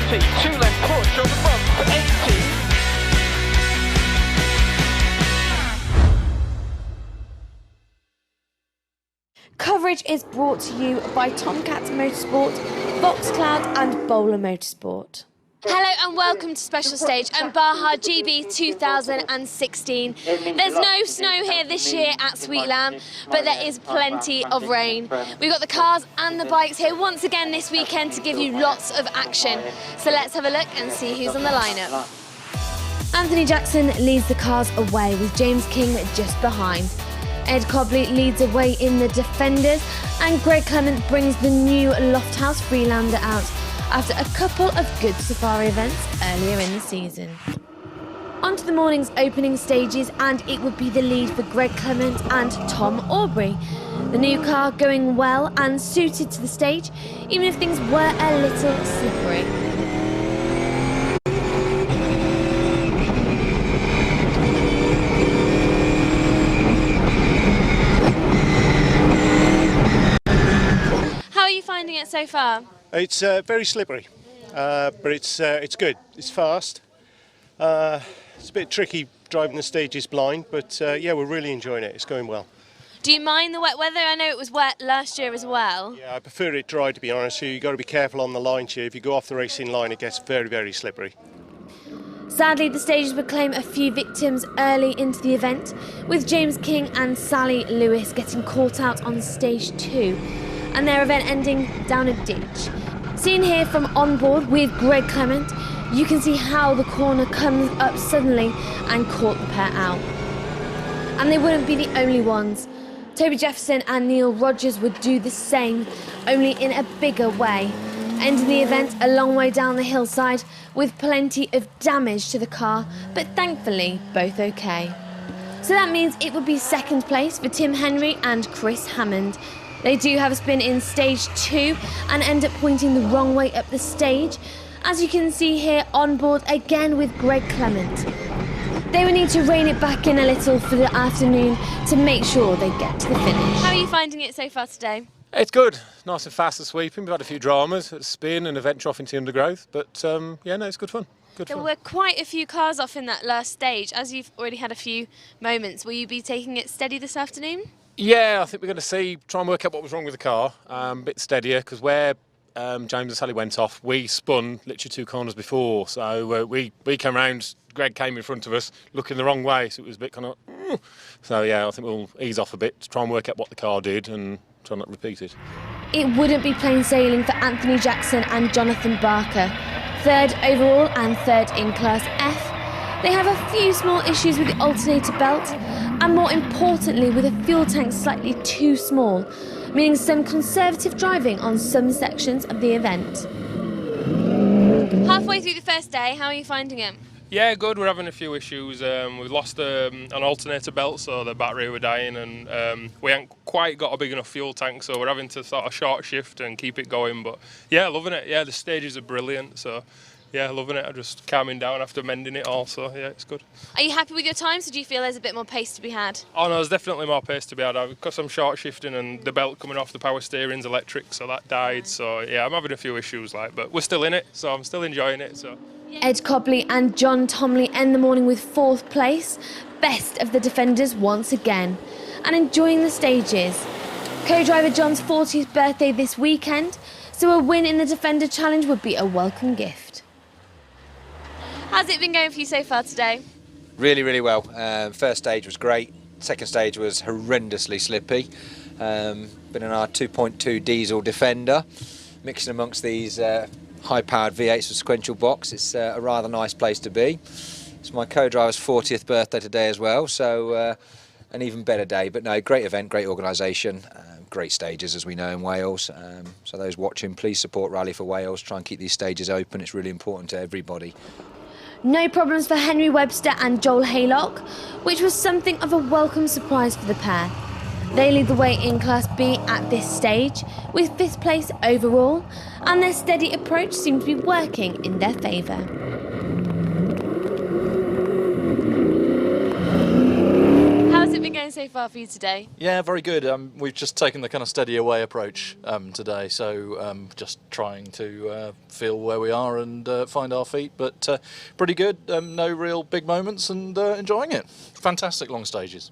70, 2-length push on the front for 80. Coverage is brought to you by Tomcat Motorsport, Voxcloud and Bowler Motorsport. Hello and welcome to Special Stage and Baja GB 2016. There's no snow here this year at Sweet Lamb, but there is plenty of rain. We've got the cars and the bikes here once again this weekend to give you lots of action. So let's have a look and see who's on the lineup. Anthony Jackson leads the cars away with James King just behind. Ed Cobley leads away in the Defenders and Greg Clement brings the new Lofthouse Freelander out after a couple of good safari events earlier in the season. On to the morning's opening stages, and it would be the lead for Greg Clement and Tom Aubrey. The new car going well and suited to the stage, even if things were a little slippery. How are you finding it so far? It's very slippery, but it's good. It's fast. It's a bit tricky driving the stages blind, but yeah, we're really enjoying it. It's going well. Do you mind the wet weather? I know it was wet last year as well. Yeah, I prefer it dry, to be honest. So you've got to be careful on the line here. If you go off the racing line, it gets very, very slippery. Sadly, the stages would claim a few victims early into the event, with James King and Sally Lewis getting caught out on stage 2, and their event ending down a ditch. Seen here from onboard with Greg Clement, you can see how the corner comes up suddenly and caught the pair out. And they wouldn't be the only ones. Toby Jefferson and Neil Rogers would do the same, only in a bigger way, ending the event a long way down the hillside with plenty of damage to the car, but thankfully both okay. So that means it would be second place for Tim Henry and Chris Hammond. They do have a spin in stage 2 and end up pointing the wrong way up the stage, as you can see here on board again with Greg Clement. They will need to rein it back in a little for the afternoon to make sure they get to the finish. How are you finding it so far today? It's good. Nice and fast and sweeping. We've had a few dramas at spin and a venture off into the undergrowth, but yeah, no, it's good fun. There were quite a few cars off in that last stage. As you've already had a few moments, will you be taking it steady this afternoon? Yeah, I think we're going to try and work out what was wrong with the car, a bit steadier, because where James and Sally went off, we spun literally 2 corners before, so we came round, Greg came in front of us, looking the wrong way, so it was a bit kind of, so yeah, I think we'll ease off a bit to try and work out what the car did and try not to repeat it. It wouldn't be plain sailing for Anthony Jackson and Jonathan Barker. 3rd overall and 3rd in Class F. They have a few small issues with the alternator belt, and more importantly with a fuel tank slightly too small, meaning some conservative driving on some sections of the event. Halfway through the first day, how are you finding it? Yeah, good. We're having a few issues. We've lost an alternator belt, so the battery were dying, and we haven't quite got a big enough fuel tank, so we're having to sort of short shift and keep it going. But yeah, loving it. Yeah, the stages are brilliant, so yeah, loving it. I'm just calming down after mending it all, so yeah, it's good. Are you happy with your times, or do you feel there's a bit more pace to be had? Oh no, there's definitely more pace to be had. Because I'm short shifting and the belt coming off, the power steering's electric, so that died. So yeah, I'm having a few issues, but we're still in it, so I'm still enjoying it. So. Ed Cobley and John Tomley end the morning with 4th place, best of the Defenders once again, and enjoying the stages. Co-driver John's 40th birthday this weekend, so a win in the Defender Challenge would be a welcome gift. How's it been going for you so far today? Really, really well. First stage was great. Second stage was horrendously slippy. Been in our 2.2 diesel Defender, mixing amongst these high-powered V8s with sequential box. It's a rather nice place to be. It's my co-driver's 40th birthday today as well, so an even better day. But no, great event, great organisation, great stages as we know in Wales. So those watching, please support Rally for Wales. Try and keep these stages open. It's really important to everybody. No problems for Henry Webster and Joel Haylock, which was something of a welcome surprise for the pair. They lead the way in Class B at this stage, with 5th place overall, and their steady approach seemed to be working in their favour. How's it been going so far for you today? Yeah, very good. We've just taken the kind of steady away approach today, so just trying to feel where we are and find our feet, but pretty good. No real big moments and enjoying it. Fantastic long stages.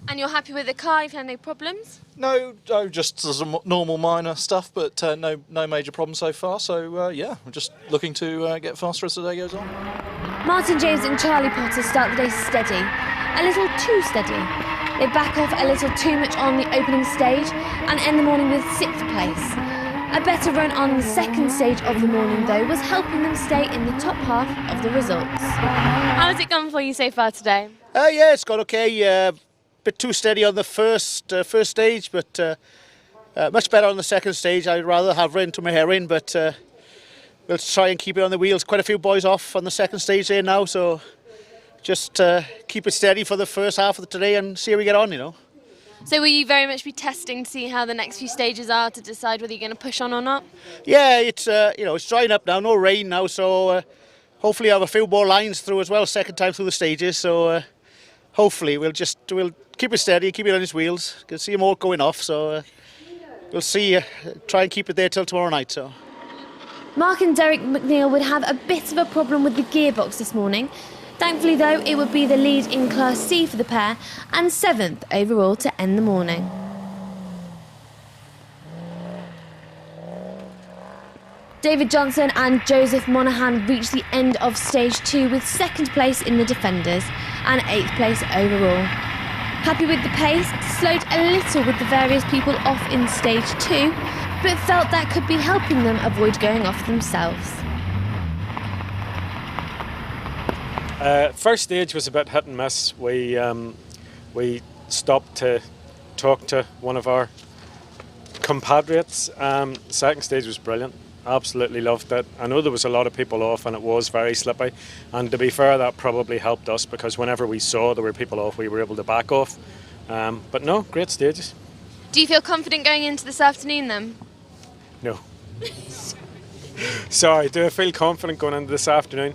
And you're happy with the car? You've had no problems? No, just some normal minor stuff, but no major problems so far. So yeah, we're just looking to get faster as the day goes on. Martin James and Charlie Potter start the day steady, a little too steady. They back off a little too much on the opening stage and end the morning with 6th place. A better run on the second stage of the morning, though, was helping them stay in the top half of the results. How has it gone for you so far today? Yeah, it's gone okay. Bit too steady on the first stage, but much better on the second stage. I'd rather have rain to my hair in, but we'll try and keep it on the wheels. Quite a few boys off on the second stage there now, so just keep it steady for the first half of today and see how we get on, you know. So will you very much be testing to see how the next few stages are to decide whether you're going to push on or not? Yeah, it's it's drying up now, no rain now, so hopefully I'll have a few more lines through as well, second time through the stages, so hopefully we'll keep it steady, keep it on its wheels. You can see them all going off, so we'll see. Try and keep it there till tomorrow night. So. Mark and Derek McNeil would have a bit of a problem with the gearbox this morning. Thankfully, though, it would be the lead in Class C for the pair and 7th overall to end the morning. David Johnson and Joseph Monaghan reached the end of Stage 2 with 2nd place in the Defenders and 8th place overall. Happy with the pace, slowed a little with the various people off in Stage 2, but felt that could be helping them avoid going off themselves. First stage was a bit hit and miss. We stopped to talk to one of our compatriots. Second stage was brilliant. Absolutely loved it. I know there was a lot of people off and it was very slippy, and to be fair, that probably helped us because whenever we saw there were people off, we were able to back off. But no, great stages. Do you feel confident going into this afternoon then? No. Sorry, do I feel confident going into this afternoon?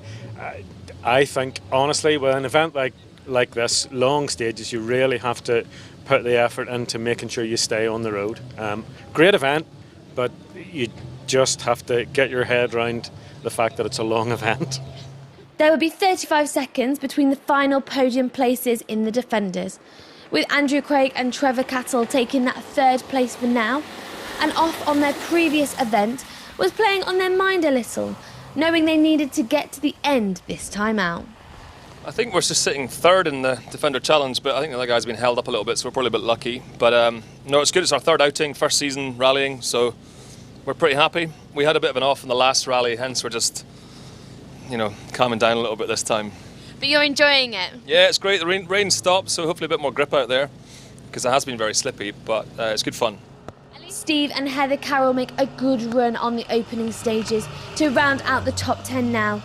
I think, honestly, with an event like this, long stages, you really have to put the effort into making sure you stay on the road. Great event, but you just have to get your head around the fact that it's a long event. There would be 35 seconds between the final podium places in the Defenders, with Andrew Craig and Trevor Cattle taking that 3rd place for now, and off on their previous event was playing on their mind a little, knowing they needed to get to the end this time out. I think we're just sitting 3rd in the Defender Challenge, but I think the other guy's been held up a little bit, so we're probably a bit lucky. But no, it's good. It's our 3rd outing, 1st season rallying, so we're pretty happy. We had a bit of an off in the last rally, hence we're just, calming down a little bit this time. But you're enjoying it? Yeah, it's great. The rain stopped, so hopefully a bit more grip out there, because it has been very slippy, but it's good fun. Steve and Heather Carroll make a good run on the opening stages to round out the top 10 now,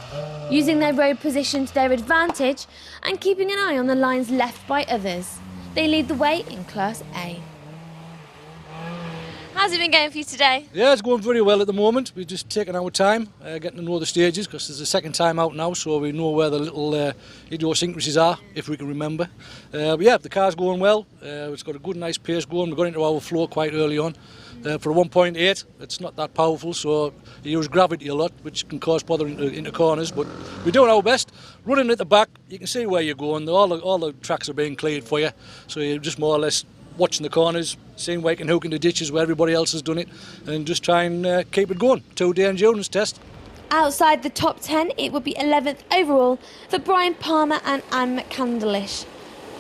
using their road position to their advantage and keeping an eye on the lines left by others. They lead the way in Class A. How's it been going for you today? Yeah, it's going very well at the moment. We're just taking our time, getting to know the stages, because there's a second time out now, so we know where the little idiosyncrasies are, if we can remember. But yeah, the car's going well. It's got a good, nice pace going. We got into our floor quite early on. For a 1.8, it's not that powerful, so you use gravity a lot, which can cause bother into corners, but we're doing our best. Running at the back, you can see where you're going. All the tracks are being cleared for you, so you're just more or less watching the corners, seeing where you can hook into ditches where everybody else has done it, and just try and keep it going. 2-day endurance test. Outside the top 10, it would be 11th overall for Brian Palmer and Anne McCandlish.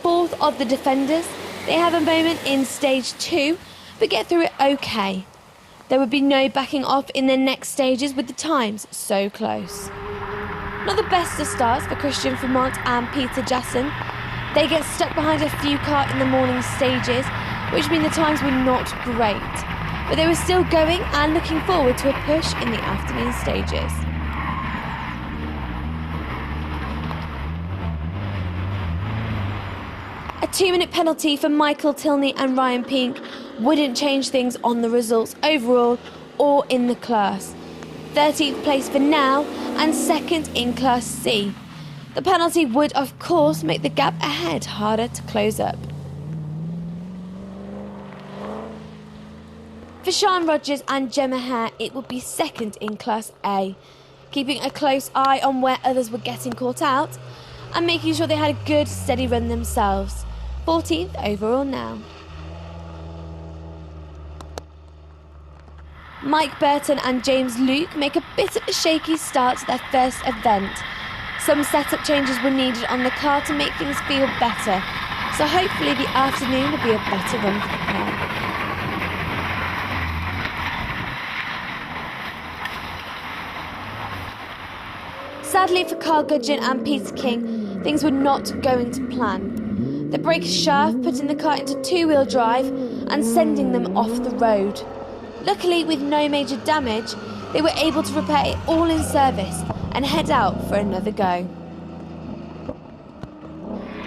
4th of the Defenders, they have a moment in Stage 2, but get through it okay. There would be no backing off in their next stages with the times so close. Not the best of starts for Christian Vermont and Peter Jassen. They get stuck behind a few car in the morning stages, which mean the times were not great. But they were still going and looking forward to a push in the afternoon stages. A 2-minute penalty for Michael Tilney and Ryan Pink wouldn't change things on the results overall or in the class. 13th place for now and 2nd in Class C. The penalty would of course make the gap ahead harder to close up. For Sian Rogers and Gemma Hare, it would be second in Class A, keeping a close eye on where others were getting caught out and making sure they had a good, steady run themselves. 14th overall now. Mike Burton and James Luke make a bit of a shaky start to their first event. Some setup changes were needed on the car to make things feel better, so hopefully the afternoon will be a better run for the pair. Sadly for Carl Gudgeon and Peter King, things were not going to plan. The brake shaft putting the car into two-wheel drive and sending them off the road. Luckily, with no major damage, they were able to repair it all in service and head out for another go.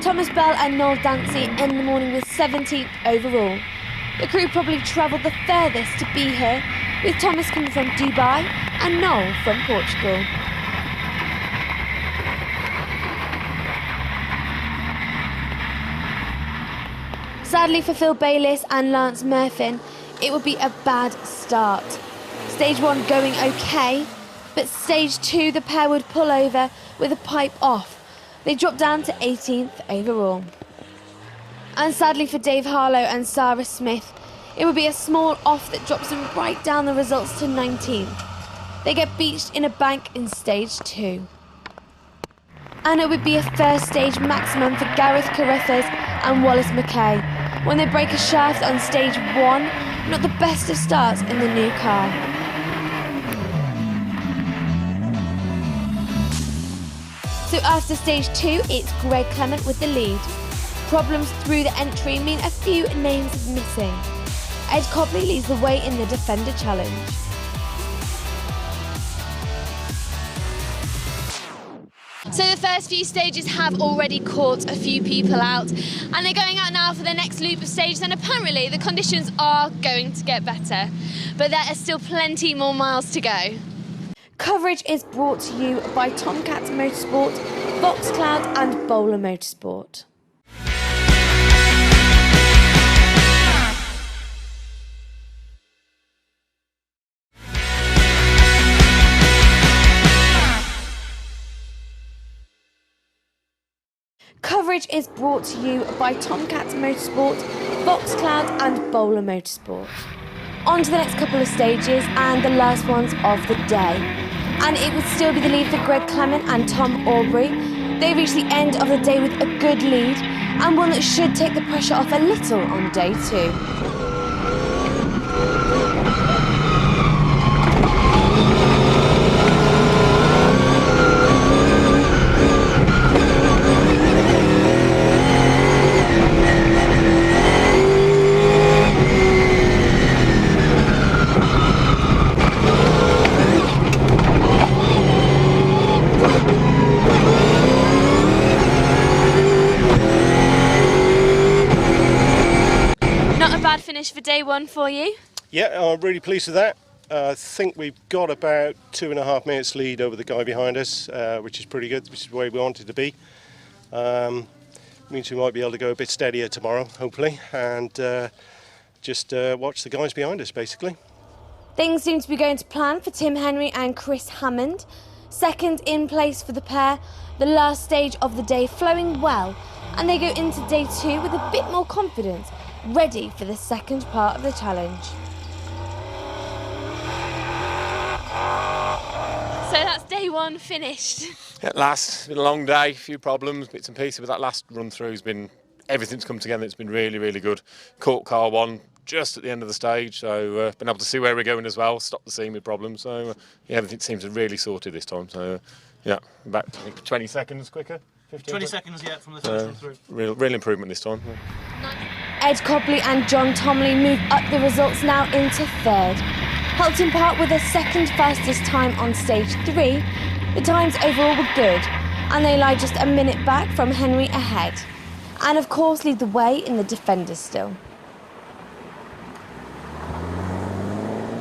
Thomas Bell and Noel Dancy end the morning with 17th overall. The crew probably travelled the furthest to be here, with Thomas coming from Dubai and Noel from Portugal. Sadly for Phil Bayliss and Lance Murphin, it would be a bad start. Stage 1 going okay, but Stage 2 the pair would pull over with a pipe off. They dropped down to 18th overall. And sadly for Dave Harlow and Sarah Smith, it would be a small off that drops them right down the results to 19th. They get beached in a bank in Stage 2. And it would be a first stage maximum for Gareth Carruthers and Wallace Mackay when they break a shaft on Stage 1, not the best of starts in the new car. So after Stage 2, it's Greg Clement with the lead. Problems through the entry mean a few names missing. Ed Cobley leads the way in the Defender Challenge. So the first few stages have already caught a few people out, and they're going out now for the next loop of stages, and apparently the conditions are going to get better, but there are still plenty more miles to go. Coverage is brought to you by Tomcat Motorsport, Foxcloud and Bowler Motorsport. Coverage is brought to you by Tomcat Motorsport, Foxcloud and Bowler Motorsport. On to the next couple of stages and the last ones of the day. And it would still be the lead for Greg Clement and Tom Aubrey. They reach the end of the day with a good lead and one that should take the pressure off a little on day 2. Finish for day 1 for you? Yeah, I'm really pleased with that. I think we've got about 2.5 minutes lead over the guy behind us, which is pretty good, which is where we wanted to be. Means we might be able to go a bit steadier tomorrow, hopefully, and just watch the guys behind us, basically. Things seem to be going to plan for Tim Henry and Chris Hammond. Second in place for the pair, the last stage of the day flowing well, and they go into day 2 with a bit more confidence, ready for the second part of the challenge. So that's day 1 finished. At last, it's been a long day, a few problems, bits and pieces, but that last run through has been, everything's come together, it's been really, really good. Caught car 1 just at the end of the stage, so been able to see where we're going as well, stop the scene with problems, so yeah, everything seems really sorted this time, so yeah, about 20 seconds quicker. 20 seconds yet from the first run through. Real improvement this time. Ed Cobley and John Tomley move up the results now into third. Helton Park with their second fastest time on stage 3. The times overall were good, and they lie just a minute back from Henry ahead. And of course lead the way in the Defenders still.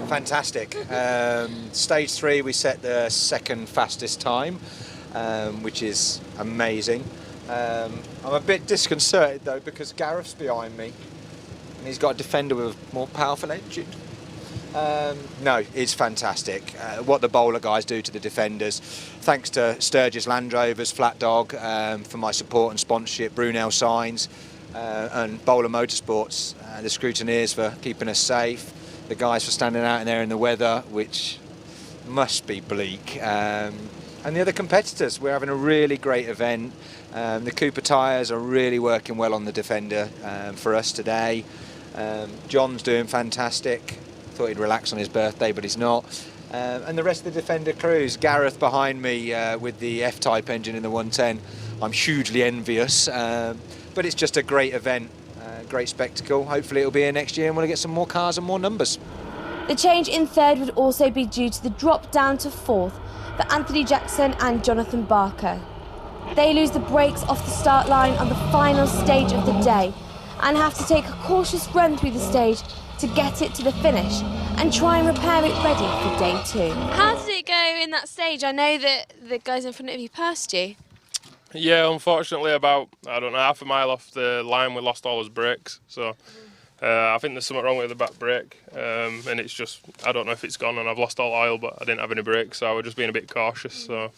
Fantastic. Stage 3 we set the second fastest time, which is amazing. I'm a bit disconcerted though because Gareth's behind me and he's got a Defender with a more powerful engine. No, it's fantastic. What the bowler guys do to the defenders. Thanks to Sturgis Land Rovers, Flat Dog, for my support and sponsorship, Brunel Signs, and Bowler Motorsports, the scrutineers for keeping us safe, the guys for standing out in there in the weather, which must be bleak, and the other competitors. We're having a really great event. The Cooper tyres are really working well on the Defender for us today. John's doing fantastic. Thought he'd relax on his birthday, but he's not. And the rest of the Defender crews, Gareth behind me with the F-Type engine in the 110, I'm hugely envious. But it's just a great event, great spectacle. Hopefully it'll be here next year and we'll get some more cars and more numbers. The change in third would also be due to the drop down to fourth for Anthony Jackson and Jonathan Barker. They lose the brakes off the start line on the final stage of the day and have to take a cautious run through the stage to get it to the finish and try and repair it ready for day 2. How did it go in that stage? I know that the guys in front of you passed you. Yeah, unfortunately, about, I don't know, half a mile off the line, we lost all his brakes. So I think there's something wrong with the back brake, and it's just, I don't know if it's gone and I've lost all oil, but I didn't have any brakes, so I was just being a bit cautious. So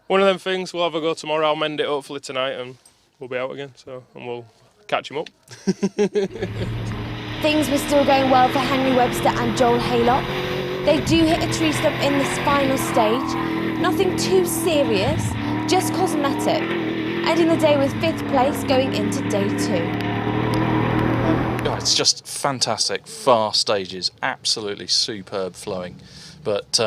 one of them things, we'll have a go tomorrow. I'll mend it hopefully tonight and we'll be out again, so, and we'll catch him up. Things were still going well for Henry Webster and Joel Haylock. They do hit a tree stump in this final stage. Nothing too serious, just cosmetic. Ending the day with 5th place going into day 2. Oh, it's just fantastic, fast stages, absolutely superb flowing. But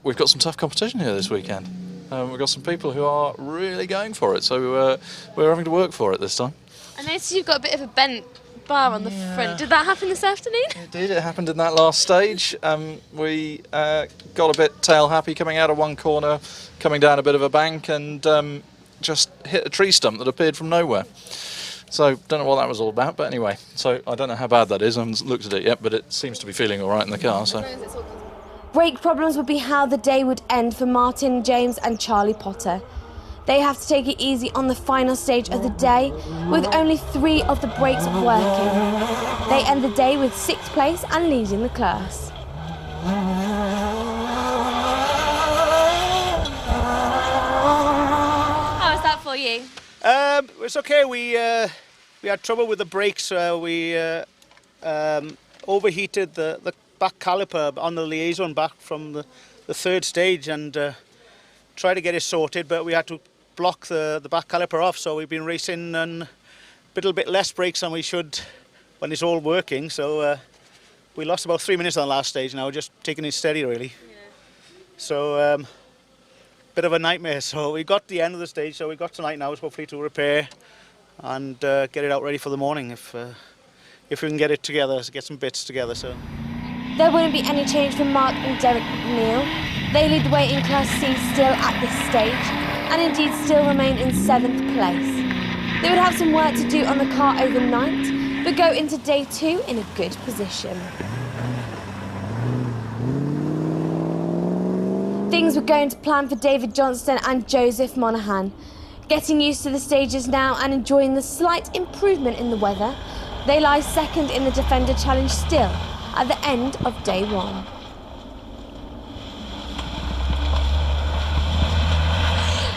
we've got some tough competition here this weekend. We've got some people who are really going for it, so we're having to work for it this time. I noticed you've got a bit of a bent bar on the front. Did that happen this afternoon? It did, it happened in that last stage. We got a bit tail happy coming out of one corner, coming down a bit of a bank and just hit a tree stump that appeared from nowhere. So, don't know what that was all about, but anyway, so I don't know how bad that is. I haven't looked at it yet, but it seems to be feeling all right in the car. So. Brake problems would be how the day would end for Martin, James and Charlie Potter. They have to take it easy on the final stage of the day, with only 3 of the brakes working. They end the day with 6th place and leading the class. How was that for you? It's okay. We had trouble with the brakes. We overheated the back caliper on the liaison back from the 3rd stage and tried to get it sorted, but we had to block the back caliper off, so we've been racing on a little bit less brakes than we should when it's all working. So we lost about 3 minutes on the last stage. Now we're just taking it steady, really. Yeah. So bit of a nightmare. So we got the end of the stage, so we got tonight now, hopefully to repair and get it out ready for the morning if we can get it together, get some bits together. So there wouldn't be any change from Mark and Derek McNeil. They lead the way in Class C still at this stage, and indeed still remain in 7th place. They would have some work to do on the car overnight, but go into day 2 in a good position. Things were going to plan for David Johnston and Joseph Monaghan. Getting used to the stages now and enjoying the slight improvement in the weather, they lie 2nd in the Defender Challenge still at the end of day 1.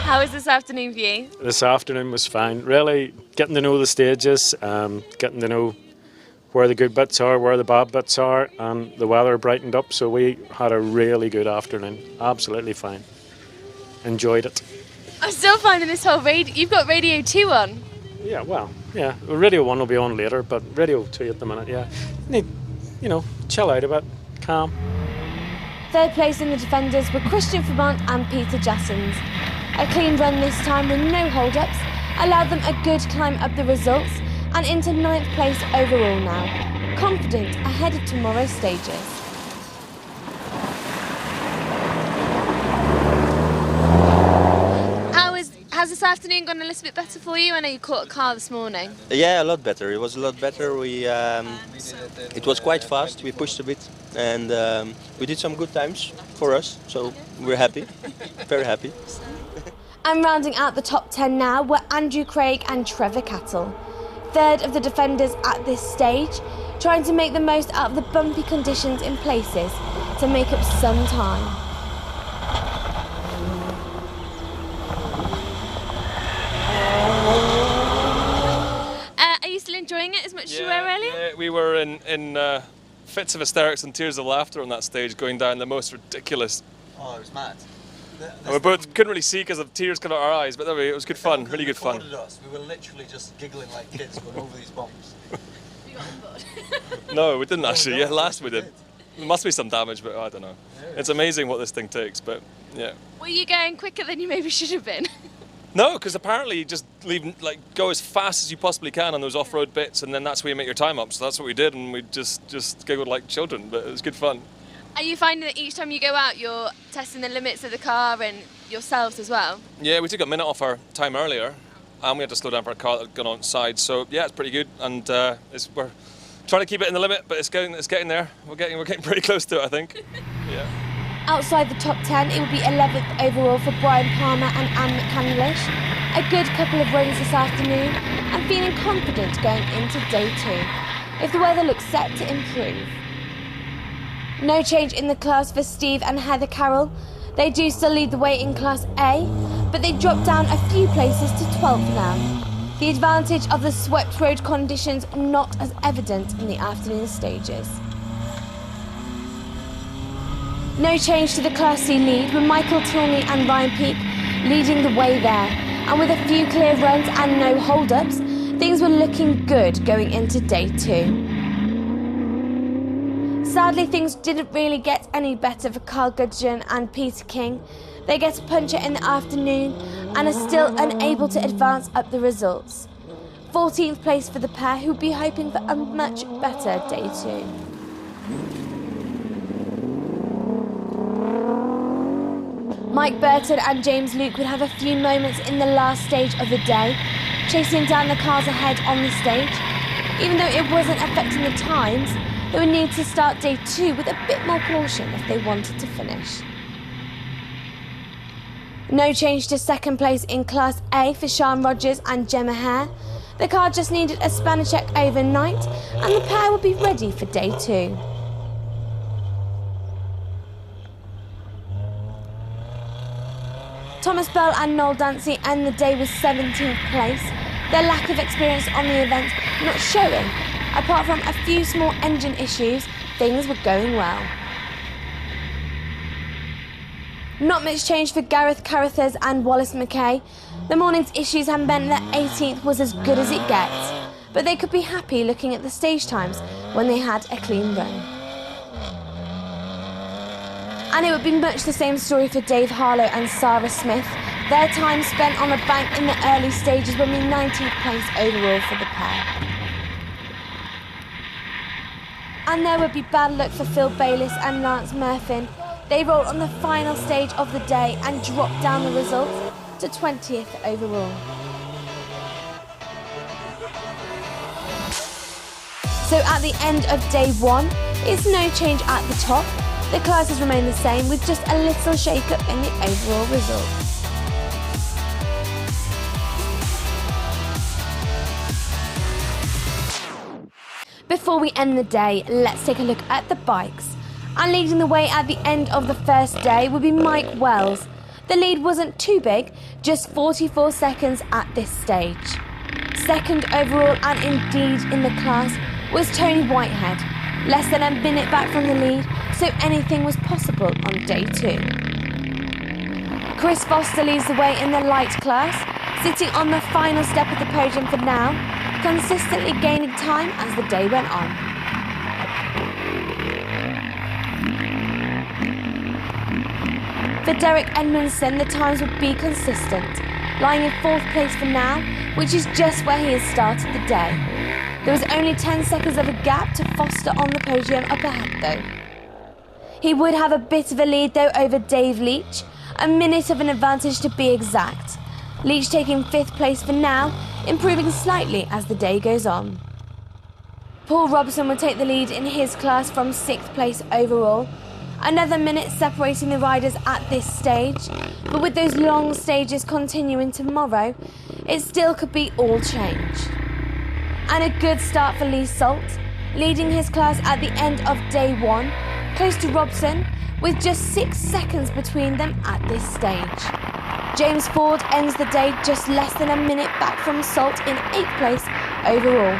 How was this afternoon for you? This afternoon was fine. Really getting to know the stages, getting to know where the good bits are, where the bad bits are, and the weather brightened up, so we had a really good afternoon. Absolutely fine. Enjoyed it. I'm still finding this whole radio. You've got Radio 2 on. Yeah, well, yeah. Radio 1 will be on later, but Radio 2 at the minute, yeah. Need, chill out a bit, calm. 3rd place in the Defenders were Christian Fremont and Peter Jassens. A clean run this time with no hold-ups allowed them a good climb up the results and into 9th place overall now, confident ahead of tomorrow's stages. Has this afternoon gone a little bit better for you? I know you caught a car this morning. Yeah, a lot better. It was a lot better. It was quite fast. We pushed a bit and we did some good times for us, so we're happy, very happy. And rounding out the top 10 now were Andrew Craig and Trevor Cattle. third of the defenders at this stage, trying to make the most out of the bumpy conditions in places to make up some time. Are you still enjoying it as much as you were earlier? Yeah, we were in fits of hysterics and tears of laughter on that stage, going down the most ridiculous. Oh, it was mad. And we both couldn't really see because of tears coming out our eyes, but it was good fun, really good fun. Us. We were literally just giggling like kids going over these bumps. No, we didn't actually. Yeah, last we did. There must be some damage, but I don't know. It's amazing what this thing takes, but yeah. Were you going quicker than you maybe should have been? No, because apparently you just go as fast as you possibly can on those off-road bits, and then that's where you make your time up. So that's what we did, and we just giggled like children, but it was good fun. Are you finding that each time you go out, you're testing the limits of the car and yourselves as well? Yeah, we took a minute off our time earlier, and we had to slow down for a car that had gone on side. So yeah, it's pretty good, and we're trying to keep it in the limit, but it's getting there. We're getting pretty close to it, I think. Yeah. Outside the top 10, it would be 11th overall for Brian Palmer and Anne McCandlish. A good couple of runs this afternoon and feeling confident going into day 2, if the weather looks set to improve. No change in the class for Steve and Heather Carroll. They do still lead the way in Class A, but they drop down a few places to 12th now. The advantage of the swept road conditions not as evident in the afternoon stages. No change to the Class C lead, with Michael Tilney and Ryan Peake leading the way there. And with a few clear runs and no hold-ups, things were looking good going into day 2. Sadly, things didn't really get any better for Carl Gudgeon and Peter King. They get a puncher in the afternoon and are still unable to advance up the results. 14th place for the pair, who would be hoping for a much better day 2. Mike Burton and James Luke would have a few moments in the last stage of the day, chasing down the cars ahead on the stage. Even though it wasn't affecting the times, they would need to start day 2 with a bit more caution if they wanted to finish. No change to second place in Class A for Sian Rogers and Gemma Hare. The car just needed a spanner check overnight and the pair would be ready for day 2. Thomas Bell and Noel Dancy end the day with 17th place, their lack of experience on the event not showing. Apart from a few small engine issues, things were going well. Not much change for Gareth Carruthers and Wallace McKay. The morning's issues have meant that 18th was as good as it gets, but they could be happy looking at the stage times when they had a clean run. And it would be much the same story for Dave Harlow and Sarah Smith. Their time spent on the bank in the early stages would be 19th place overall for the pair. And there would be bad luck for Phil Bayliss and Lance Murphin. They rolled on the final stage of the day and dropped down the results to 20th overall. So at the end of day 1, it's no change at the top. The classes remain the same, with just a little shake-up in the overall results. Before we end the day, let's take a look at the bikes. And leading the way at the end of the first day would be Mike Wells. The lead wasn't too big, just 44 seconds at this stage. Second overall and indeed in the class was Tony Whitehead, less than a minute back from the lead, so anything was possible on day 2. Chris Foster leads the way in the light class, sitting on the final step of the podium for now, consistently gaining time as the day went on. For Derek Edmondson, the times would be consistent, lying in 4th place for now, which is just where he has started the day. There was only 10 seconds of a gap to Foster on the podium up ahead though. He would have a bit of a lead though over Dave Leach, a minute of an advantage to be exact. Leach taking 5th place for now, improving slightly as the day goes on. Paul Robson would take the lead in his class from 6th place overall. Another minute separating the riders at this stage, but with those long stages continuing tomorrow, it still could be all change. And a good start for Lee Salt, leading his class at the end of day 1, close to Robson, with just 6 seconds between them at this stage. James Ford ends the day just less than a minute back from Salt in 8th place overall.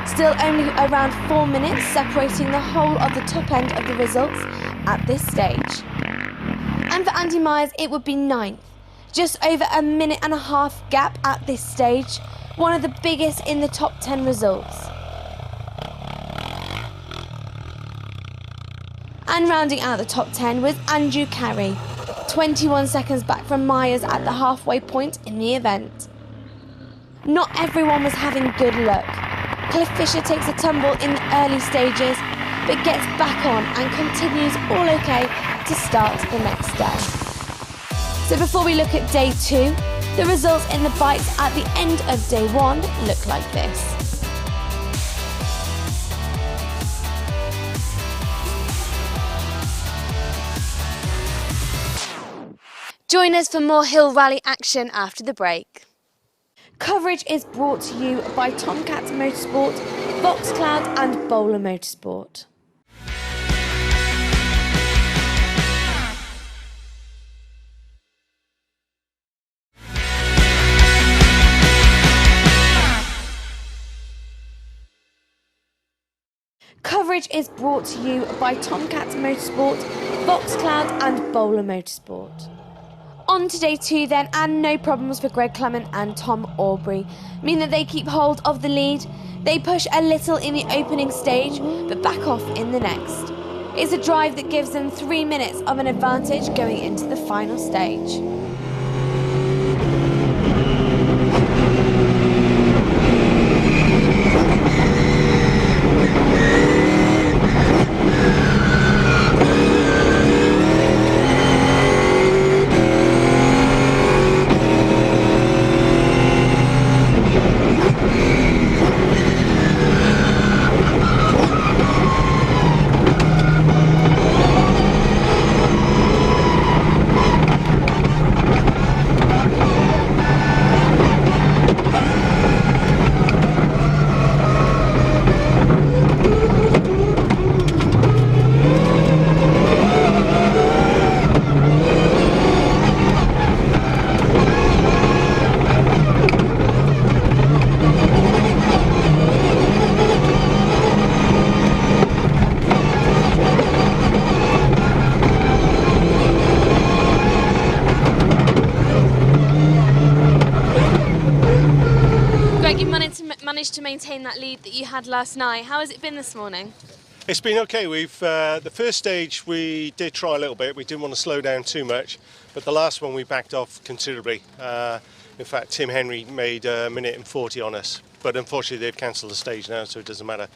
Still only around 4 minutes separating the whole of the top end of the results at this stage. And for Andy Myers, it would be 9th. Just over a minute and a half gap at this stage, one of the biggest in the top 10 results. And rounding out the top 10 was Andrew Carey, 21 seconds back from Myers at the halfway point in the event. Not everyone was having good luck. Cliff Fisher takes a tumble in the early stages, but gets back on and continues all okay to start the next day. So before we look at day 2, the results in the bikes at the end of day 1 look like this. Join us for more Hill Rally action after the break. Coverage is brought to you by Tomcat Motorsport, Voxcloud and Bowler Motorsport. Coverage is brought to you by Tomcat Motorsport, Voxcloud and Bowler Motorsport. On to day 2 then, and no problems for Greg Clement and Tom Aubrey mean that they keep hold of the lead. They push a little in the opening stage, but back off in the next. It's a drive that gives them 3 minutes of an advantage going into the final stage. Managed to maintain that lead that you had last night. How has it been this morning? It's been okay. We've the first stage we did try a little bit. We didn't want to slow down too much, but the last one we backed off considerably. In fact, Tim Henry made a minute and 40 on us, but unfortunately they've cancelled the stage now, so it doesn't matter.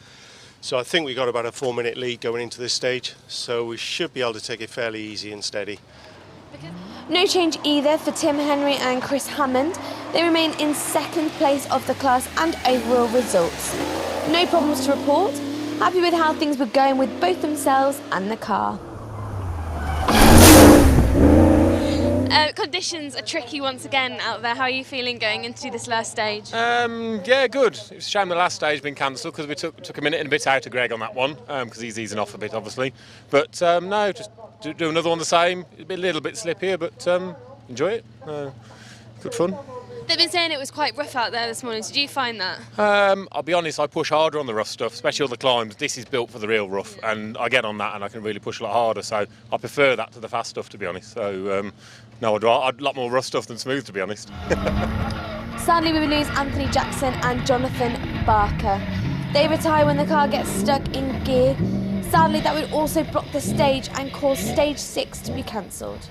So I think we got about a 4-minute lead going into this stage, so we should be able to take it fairly easy and steady. No change either for Tim Henry and Chris Hammond. They remain in 2nd place of the class and overall results. No problems to report. Happy with how things were going with both themselves and the car. Conditions are tricky once again out there. How are you feeling going into this last stage? Yeah, good. It's a shame the last stage has been cancelled because we took a minute and a bit out of Greg on that one because he's easing off a bit, obviously. But no, just do another one the same. It'll be a little bit slippier, but enjoy it. Good fun. They've been saying it was quite rough out there this morning. Did you find that? I'll be honest, I push harder on the rough stuff, especially all the climbs. This is built for the real rough, and I get on that and I can really push a lot harder. So I prefer that to the fast stuff, to be honest. So no, I'd a lot more rough stuff than smooth, to be honest. Sadly, we lose Anthony Jackson and Jonathan Barker. They retire when the car gets stuck in gear. Sadly, that would also block the stage and cause stage 6 to be cancelled.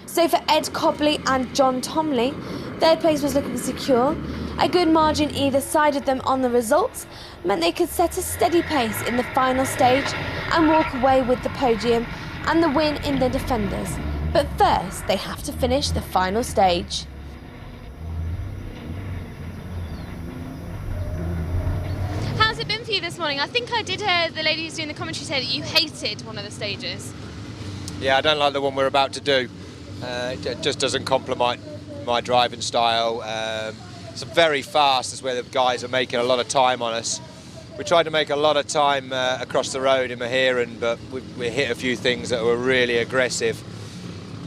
So for Ed Cobley and John Tomley, third place was looking secure. A good margin either side of them on the results meant they could set a steady pace in the final stage and walk away with the podium and the win in the defenders. But first, they have to finish the final stage. How's it been for you this morning? I think I did hear the lady who's doing the commentary say that you hated one of the stages. Yeah, I don't like the one we're about to do. It just doesn't complement my driving style. So very fast is where the guys are making a lot of time on us. We tried to make a lot of time across the road in Mahiran, but we hit a few things that were really aggressive.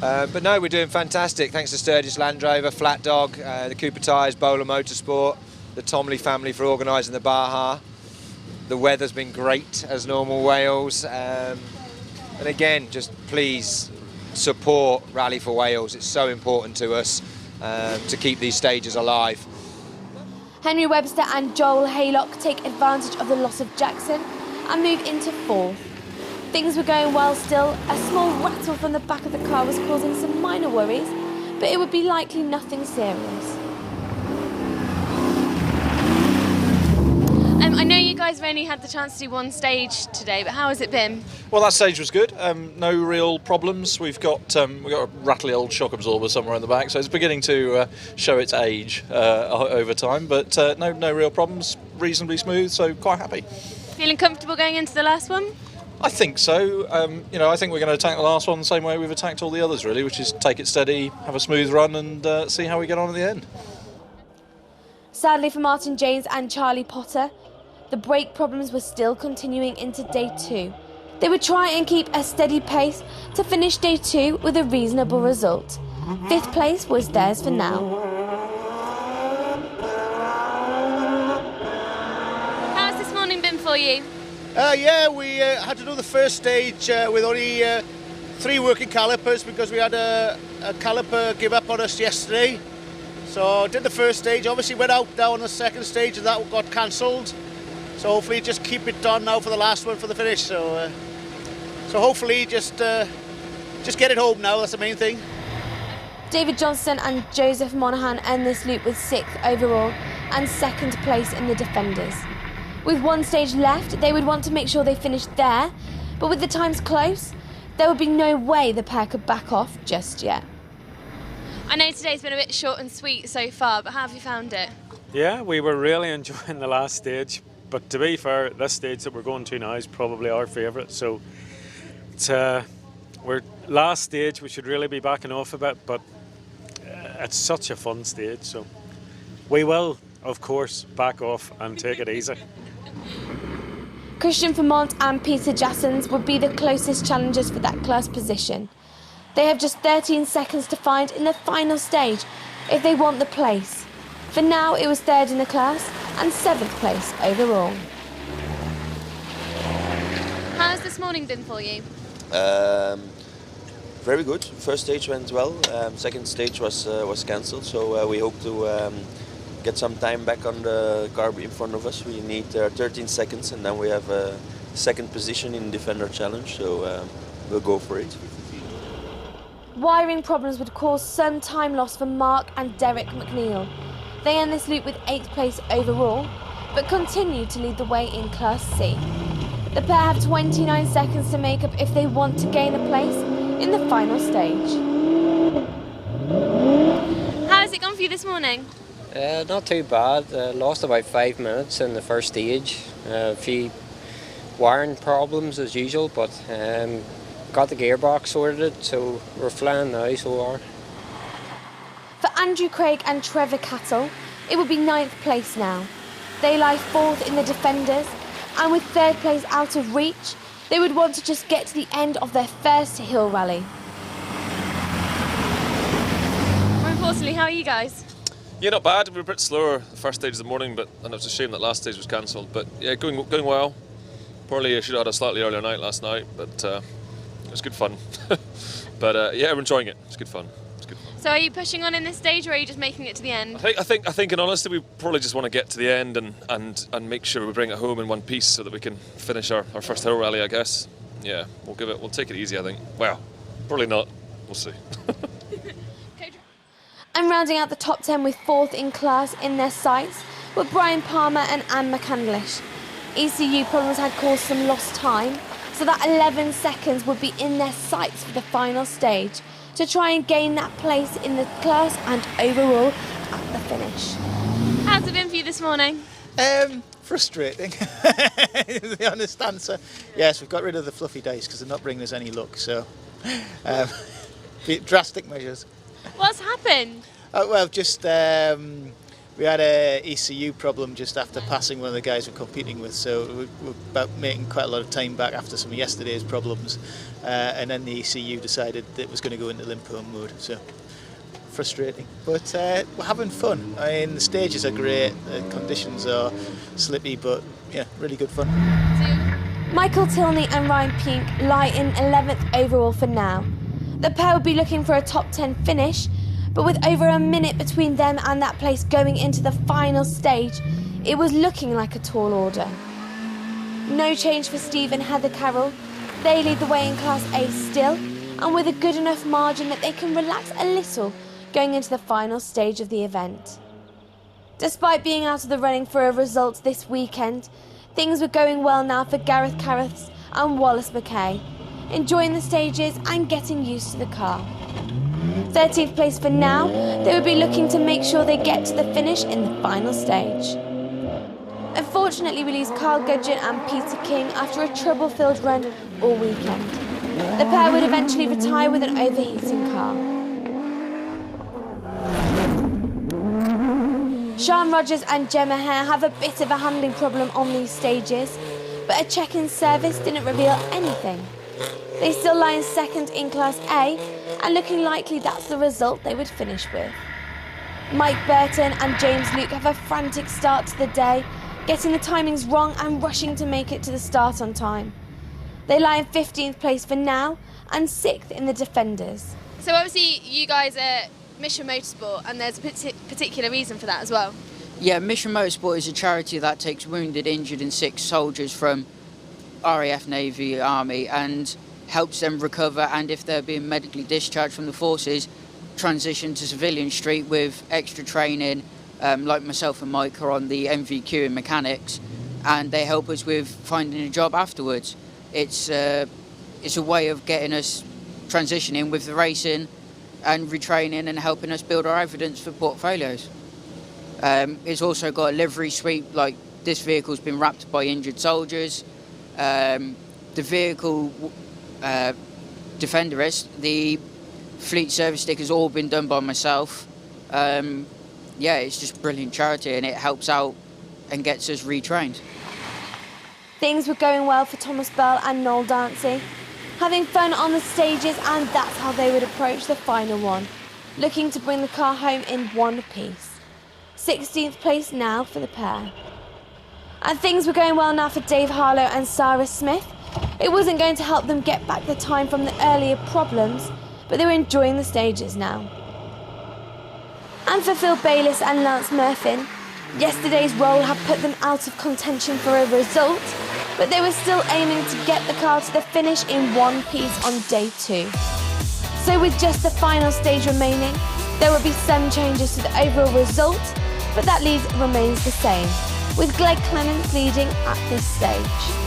But no, we're doing fantastic. Thanks to Sturgis Land Rover, Flat Dog, the Cooper Tyres, Bowler Motorsport, the Tomley family for organising the Baja. The weather's been great as normal Wales. And again, just please support Rally for Wales. It's so important to us to keep these stages alive. Henry Webster and Joel Haylock take advantage of the loss of Jackson and move into fourth. Things were going well still. A small rattle from the back of the car was causing some minor worries, but it would be likely nothing serious. I know you guys have only had the chance to do one stage today, but how has it been? Well, that stage was good. No real problems. We've got a rattly old shock absorber somewhere in the back, so it's beginning to show its age over time. But no real problems. Reasonably smooth, so quite happy. Feeling comfortable going into the last one? I think so. I think we're going to attack the last one the same way we've attacked all the others, really, which is take it steady, have a smooth run, and see how we get on at the end. Sadly for Martin James and Charlie Potter, the brake problems were still continuing into day 2. They would try and keep a steady pace to finish day 2 with a reasonable result. 5th place was theirs for now. How has this morning been for you? Yeah, we had to do the first stage with only 3 working calipers because we had a caliper give up on us yesterday. So did the first stage, obviously went out now on the second stage and that got cancelled. So hopefully just keep it done now for the last one for the finish. So hopefully just get it home now, that's the main thing. David Johnston and Joseph Monaghan end this loop with 6th overall and 2nd place in the defenders. With one stage left, they would want to make sure they finished there, but with the times close, there would be no way the pair could back off just yet. I know today's been a bit short and sweet so far, but how have you found it? Yeah, we were really enjoying the last stage, but to be fair, this stage that we're going to now is probably our favourite. So it's we're last stage, we should really be backing off a bit, but it's such a fun stage. So we will, of course, back off and take it easy. Christian Vermont and Peter Jassens would be the closest challengers for that class position. They have just 13 seconds to find in the final stage if they want the place. For now, it was 3rd in the class and 7th place overall. How's this morning been for you? Very good. First stage went well. Second stage was cancelled, so we hope to get some time back on the car in front of us. We need 13 seconds, and then we have a 2nd position in Defender Challenge, so we'll go for it. Wiring problems would cause some time loss for Mark and Derek McNeil. They end this loop with 8th place overall, but continue to lead the way in Class C. The pair have 29 seconds to make up if they want to gain a place in the final stage. How has it gone for you this morning? Not too bad. Lost about 5 minutes in the first stage. A few wiring problems as usual, but got the gearbox sorted, so we're flying now, so we are. For Andrew Craig and Trevor Cattle, it would be 9th place now. They lie 4th in the defenders, and with 3rd place out of reach, they would want to just get to the end of their first hill rally. More importantly, how are you guys? Yeah, not bad. We were a bit slower the first stage of the morning, and it was a shame that last stage was cancelled. But yeah, going well. Probably I should have had a slightly earlier night last night, but it was good fun. But yeah, we're enjoying it. It's good fun. So are you pushing on in this stage, or are you just making it to the end? I think in honesty, we probably just want to get to the end and make sure we bring it home in one piece so that we can finish our first hill rally, I guess. Yeah, we'll take it easy, I think. Well, probably not. We'll see. And rounding out the top 10 with 4th in class in their sights were Brian Palmer and Anne McCandlish. ECU problems had caused some lost time, so that 11 seconds would be in their sights for the final stage to try and gain that place in the class and overall at the finish. How's it been for you this morning? Frustrating, is the honest answer. Yes, we've got rid of the fluffy days because they're not bringing us any luck, so drastic measures. What's happened? Well, just we had a ECU problem just after passing one of the guys we're competing with, so we're about making quite a lot of time back after some of yesterday's problems, and then the ECU decided that it was going to go into limpo mode, so frustrating, but we're having fun. I mean, the stages are great, the conditions are slippy, but yeah, really good fun. Michael Tilney and Ryan Pink lie in 11th overall for now. The pair will be looking for a top 10 finish, but with over a minute between them and that place going into the final stage, it was looking like a tall order. No change for Steve and Heather Carroll. They lead the way in Class A still, and with a good enough margin that they can relax a little going into the final stage of the event. Despite being out of the running for a result this weekend, things were going well now for Gareth Carruthers and Wallace Mackay, enjoying the stages and getting used to the car. 13th place for now, they would be looking to make sure they get to the finish in the final stage. Unfortunately, we lose Carl Gudgeon and Peter King after a trouble-filled run all weekend. The pair would eventually retire with an overheating car. Sian Rogers and Gemma Hare have a bit of a handling problem on these stages, but a check-in service didn't reveal anything. They still lie in second in Class A, and looking likely that's the result they would finish with. Mike Burton and James Luke have a frantic start to the day, getting the timings wrong and rushing to make it to the start on time. They lie in 15th place for now, and 6th in the Defenders. So obviously you guys are Mission Motorsport, and there's a particular reason for that as well. Yeah, Mission Motorsport is a charity that takes wounded, injured and sick soldiers from RAF, Navy, Army and helps them recover, and if they're being medically discharged from the forces, transition to civilian street with extra training, like myself and Mike are on the MVQ in mechanics, and they help us with finding a job afterwards. It's a way of getting us transitioning with the racing and retraining and helping us build our evidence for portfolios. It's also got a livery suite, like this vehicle's been wrapped by injured soldiers. The vehicle Defenderist, the fleet service stick has all been done by myself. Yeah, it's just brilliant charity and it helps out and gets us retrained. Things were going well for Thomas Bell and Noel Dancy, having fun on the stages, and that's how they would approach the final one, looking to bring the car home in one piece. 16th place now for the pair. And things were going well now for Dave Harlow and Sarah Smith. It wasn't going to help them get back the time from the earlier problems, but they were enjoying the stages now. And for Phil Bayliss and Lance Murphin, yesterday's roll had put them out of contention for a result, but they were still aiming to get the car to the finish in one piece on day 2. So with just the final stage remaining, there will be some changes to the overall result, but that lead remains the same, with Greg Clements leading at this stage.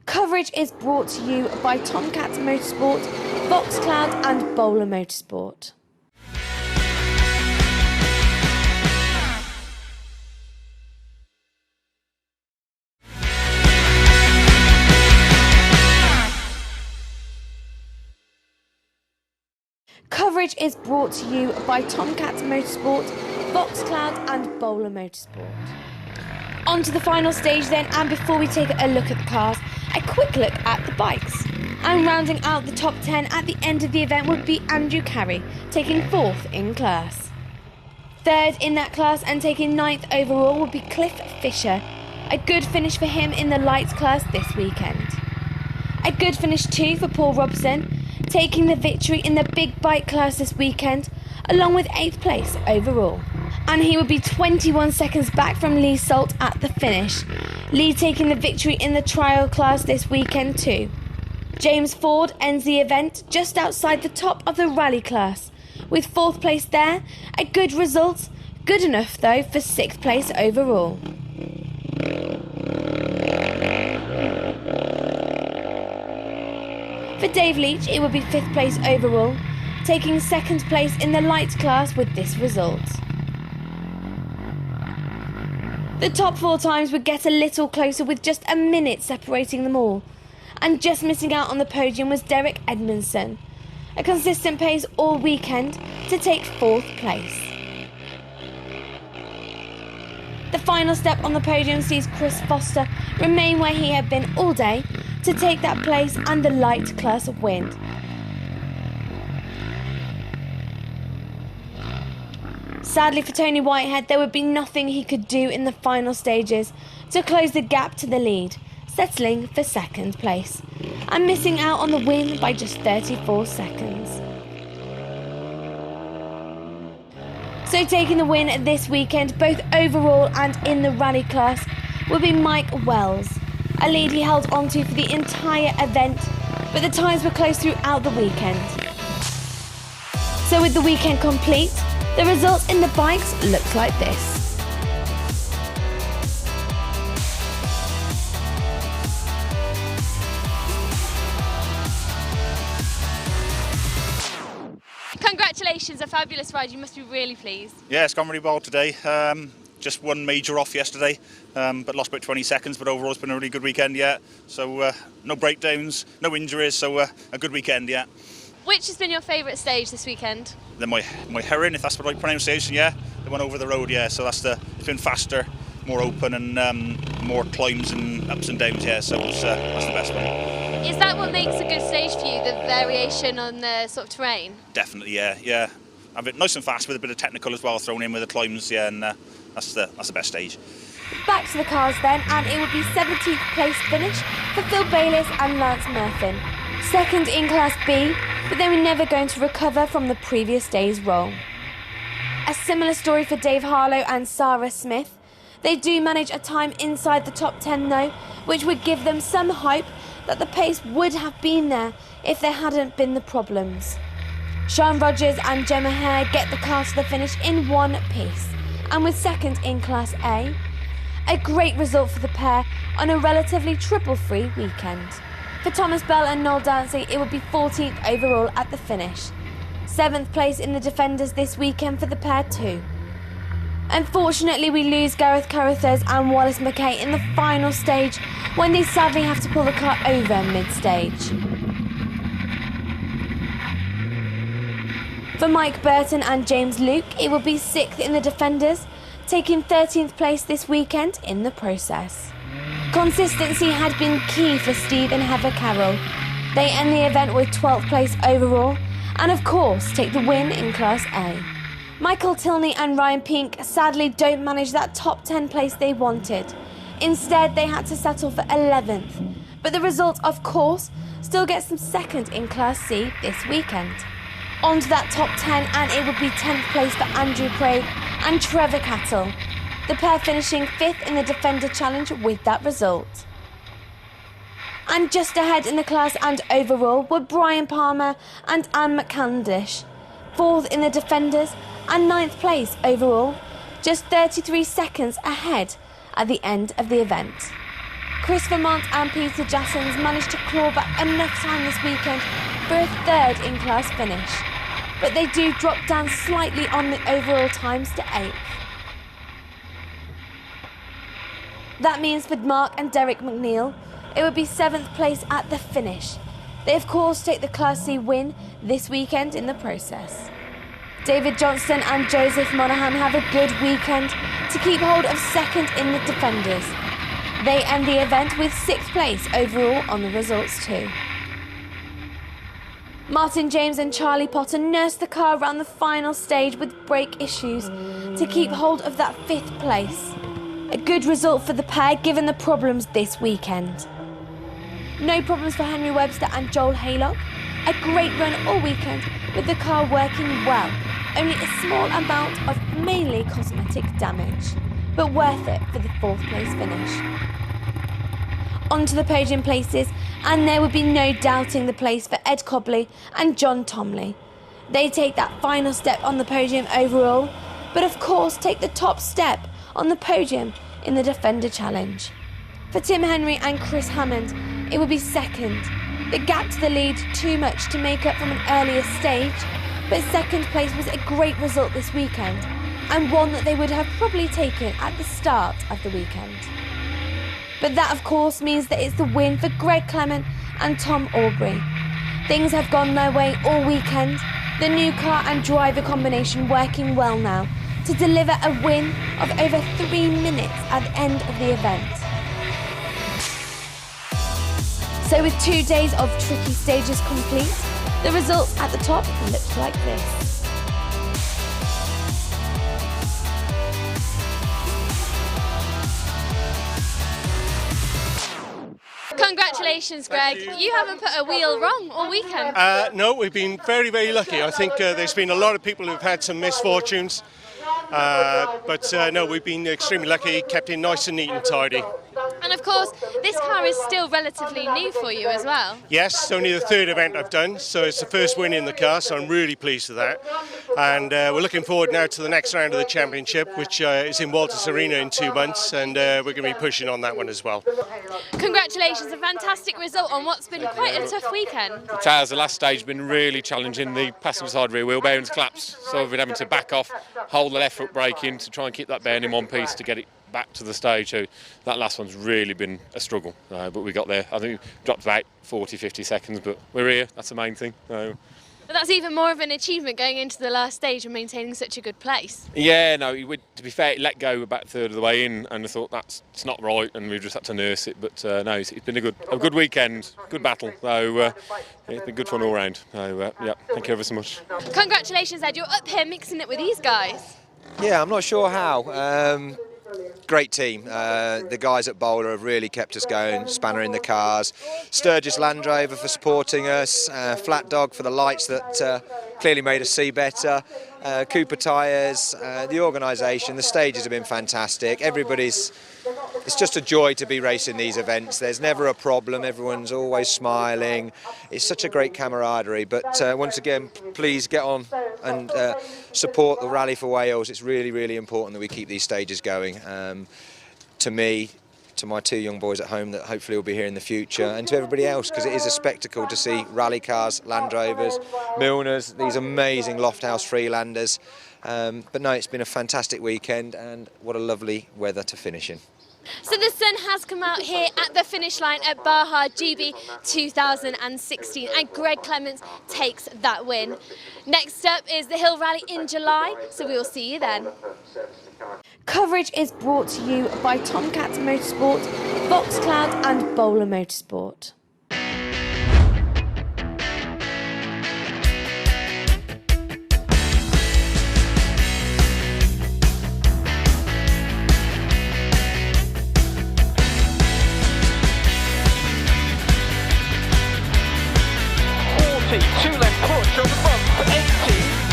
Coverage is brought to you by Tomcat Motorsport, Voxcloud and Bowler Motorsport. Coverage is brought to you by Tomcat Motorsport, Voxcloud and Bowler Motorsport. On to the final stage then, and before we take a look at the cars, a quick look at the bikes. And rounding out the top 10 at the end of the event would be Andrew Carey, taking 4th in class. 3rd in that class and taking 9th overall would be Cliff Fisher. A good finish for him in the lights class this weekend. A good finish too for Paul Robson, taking the victory in the big bike class this weekend, along with 8th place overall. And he would be 21 seconds back from Lee Salt at the finish. Lee taking the victory in the trial class this weekend too. James Ford ends the event just outside the top of the rally class, with 4th place there, a good result, good enough though for 6th place overall. For Dave Leach, it would be 5th place overall, taking 2nd place in the lights class with this result. The top 4 times would get a little closer with just a minute separating them all. And just missing out on the podium was Derek Edmondson. a consistent pace all weekend to take 4th place. The final step on the podium sees Chris Foster remain where he had been all day to take that place and the light class win. Sadly for Tony Whitehead, there would be nothing he could do in the final stages to close the gap to the lead, settling for 2nd place and missing out on the win by just 34 seconds. So taking the win this weekend, both overall and in the rally class, will be Mike Wells, a lead he held onto for the entire event, but the times were close throughout the weekend. So with the weekend complete, the results in the bikes looked like this. Congratulations, a fabulous ride. You must be really pleased. Yeah, it's gone really well today. Just one major off yesterday, but lost about 20 seconds, but overall it's been a really good weekend, yeah. So no breakdowns, no injuries, so a good weekend, yeah. Which has been your favourite stage this weekend? Then my Heron, if that's the right pronunciation, yeah. The one over the road, yeah, so it's been faster, more open and more climbs and ups and downs, yeah, so that's the best one. Is that what makes a good stage for you, the variation on the sort of terrain? Definitely, yeah. A bit nice and fast with a bit of technical as well thrown in with the climbs, yeah, and that's the best stage. Back to the cars then, and it would be 17th place finish for Phil Bayliss and Lance Murphin. 2nd in Class B, but they were never going to recover from the previous day's roll. A similar story for Dave Harlow and Sarah Smith. They do manage a time inside the top 10 though, which would give them some hope that the pace would have been there if there hadn't been the problems. Sean Rogers and Gemma Hare get the car to the finish in one piece, and with 2nd in Class A. A great result for the pair on a relatively triple-free weekend. For Thomas Bell and Noel Dancy, it would be 14th overall at the finish. 7th place in the Defenders this weekend for the pair too. Unfortunately, we lose Gareth Carruthers and Wallace McKay in the final stage when they sadly have to pull the car over mid-stage. For Mike Burton and James Luke, it will be 6th in the Defenders, taking 13th place this weekend in the process. Consistency had been key for Steve and Heather Carroll. They end the event with 12th place overall, and of course take the win in Class A. Michael Tilney and Ryan Pink sadly don't manage that top 10 place they wanted. Instead, they had to settle for 11th. But the result, of course, still gets them 2nd in Class C this weekend. On to that top 10, and it would be 10th place for Andrew Craig and Trevor Cattle. The pair finishing 5th in the Defender Challenge with that result. And just ahead in the class and overall were Brian Palmer and Anne McCandish. 4th in the Defenders and 9th place overall, just 33 seconds ahead at the end of the event. Chris Vermont and Peter Jassens managed to claw back enough time this weekend for a 3rd in class finish, but they do drop down slightly on the overall times to 8th. That means for Mark and Derek McNeil, it would be 7th place at the finish. They of course take the Class C win this weekend in the process. David Johnston and Joseph Monaghan have a good weekend to keep hold of 2nd in the Defenders. They end the event with 6th place overall on the results too. Martin James and Charlie Potter nursed the car around the final stage with brake issues to keep hold of that 5th place. A good result for the pair given the problems this weekend. No problems for Henry Webster and Joel Haylock. A great run all weekend with the car working well. Only a small amount of mainly cosmetic damage, but worth it for the 4th place finish. On to the podium places, and there would be no doubting the place for Ed Cobley and John Tomley. They take that final step on the podium overall, but of course take the top step on the podium in the Defender Challenge. For Tim Henry and Chris Hammond, it would be 2nd. The gap to the lead too much to make up from an earlier stage, but 2nd place was a great result this weekend, and one that they would have probably taken at the start of the weekend. But that of course means that it's the win for Greg Clement and Tom Aubrey. Things have gone their way all weekend, the new car and driver combination working well now to deliver a win of over 3 minutes at the end of the event. So with 2 days of tricky stages complete, the results at the top looked like this. Congratulations, Greg. You haven't put a wheel wrong all weekend. No, we've been very, very lucky. I think there's been a lot of people who've had some misfortunes. But no, we've been extremely lucky, kept it nice and neat and tidy. And of course, this car is still relatively new for you as well. Yes, it's only the third event I've done, so it's the first win in the car, so I'm really pleased with that. And we're looking forward now to the next round of the championship, which is in Walters Arena in 2 months, and we're going to be pushing on that one as well. Congratulations, a fantastic result on what's been quite a tough weekend. The last stage has been really challenging. The passenger side rear wheel bearings collapsed, so we've been having to back off, hold the left foot brake in to try and keep that bearing in one piece to get it back to the stage. So that last one's really been a struggle, but we got there. I think we dropped about 40-50 seconds, but we're here, that's the main thing. But that's even more of an achievement going into the last stage and maintaining such a good place. Yeah, no, to be fair, it let go about a third of the way in, and I thought it's not right, and we've just had to nurse it. But no, it's been a good weekend, good battle. So it's been good fun all round. So yeah, thank you ever so much. Congratulations, Ed. You're up here mixing it with these guys. Yeah, I'm not sure how. Great team. The guys at Bowler have really kept us going, spanner in the cars. Sturgis Land Rover for supporting us, Flat Dog for the lights that clearly made us see better, Cooper tyres, the organisation, the stages have been fantastic. It's just a joy to be racing these events. There's never a problem, everyone's always smiling. It's such a great camaraderie, but once again, please get on and support the Rally for Wales. It's really, really important that we keep these stages going. To me, to my 2 young boys at home that hopefully will be here in the future, and to everybody else, because it is a spectacle to see rally cars, Land Rovers, Milners, these amazing Lofthouse Freelanders. But no, it's been a fantastic weekend, and what a lovely weather to finish in. So the sun has come out here at the finish line at Baja GB 2016, and Greg Clements takes that win. Next up is the Hill Rally in July, so we will see you then. Coverage is brought to you by Tomcat Motorsport, Voxcloud and Bowler Motorsport. Two left push on the bump for 80.